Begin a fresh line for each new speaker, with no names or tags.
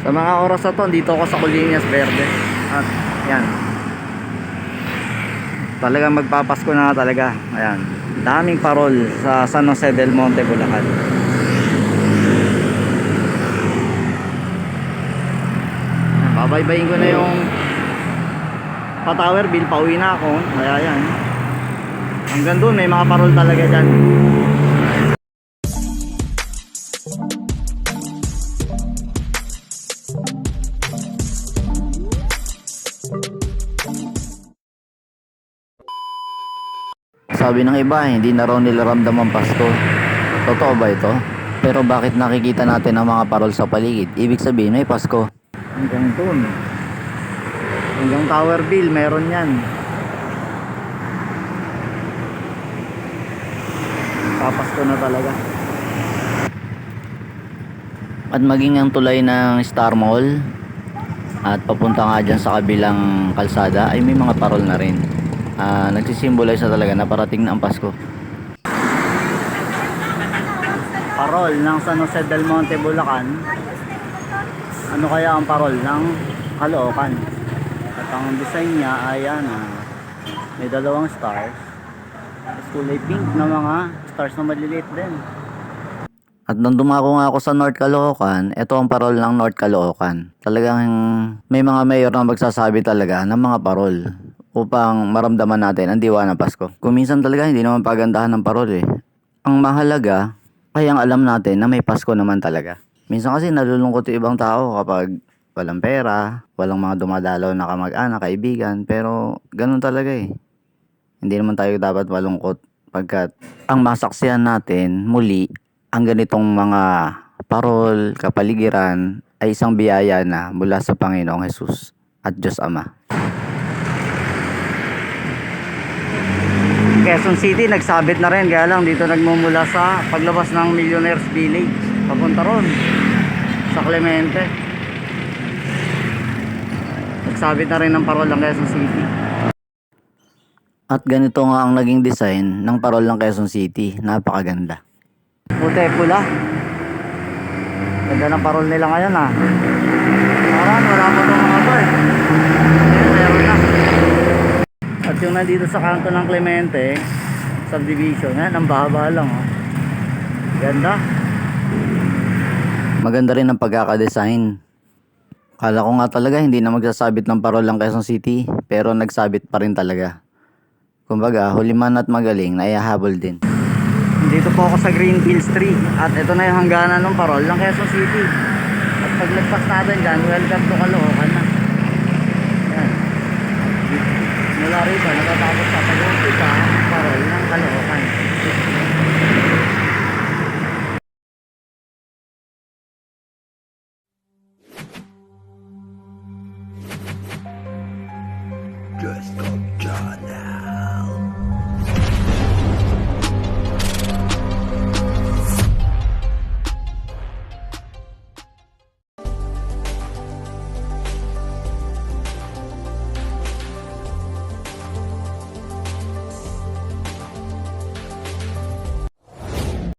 Sa mga oras na to, dito ako sa Colinas Verde. At yan, talagang magpapasko na talaga. Ayan, daming parol sa San Jose del Monte, Bulacan. Babaybayin ko na yung pa-tower bill, pauwi na ako. Kaya yan, hanggang doon may mga parol talaga dyan. Sabi ng iba, hindi na raw nila ramdam ang Pasko. Totoo ba ito? Pero bakit nakikita natin ang mga parol sa paligid? Ibig sabihin may Pasko. Hanggang doon, hanggang tower bill meron yan. Papasko na talaga. At maging ang tulay ng Star Mall at papunta nga dyan sa kabilang kalsada ay may mga parol na rin. Nagsisimbolize na talaga na parating na ang Pasko. Parol ng San Jose del Monte, Bulacan. Ano kaya ang parol ng Caloocan? At ang design niya ay may dalawang stars. Kulay pink na mga stars na maliliit din. At nung dumako nga ako sa North Caloocan, ito ang parol ng North Caloocan. Talagang may mga mayor na magsasabi talaga ng mga parol upang maramdaman natin ang diwa ng Pasko. Kung minsan talaga hindi naman pagandahan ng parol eh. Ang mahalaga ay ang alam natin na may Pasko naman talaga. Minsan kasi nalulungkot yung ibang tao kapag walang pera, walang mga dumadalaw na kamag-anak, kaibigan, pero ganun talaga eh. Hindi naman tayo dapat malungkot pagkat ang masaksihan natin muli ang ganitong mga parol, kapaligiran ay isang biyaya na mula sa Panginoong Hesus at Diyos Ama. Quezon City nagsabit na rin, kaya lang dito nagmumula sa paglabas ng Millionaires Village papunta ron sa Clemente. Nagsabit na rin ng parol ng Quezon City. At ganito nga ang naging design ng parol ng Quezon City. Napakaganda. Puti, pula. Ganda ng parol nila ngayon Parang wala pa itong mga to eh. Meron na. At yung nandito sa kanto ng Clemente subdivision, ang bahaba lang Ganda. Maganda rin ang pagkakadesign. Kala ko nga talaga hindi na magsasabit ng parol ng Quezon City, pero nagsabit pa rin talaga. Kumbaga, huliman at magaling na ihahabol din. Dito po ako sa Green Hills 3 at ito na yung hangganan ng parol ng Quezon City. At pag nagpas natin dyan, welcome to Caloocan na. Yan. Mula rito, natatapos sa pag-umpisa ang parol ng Caloocan. Just come John.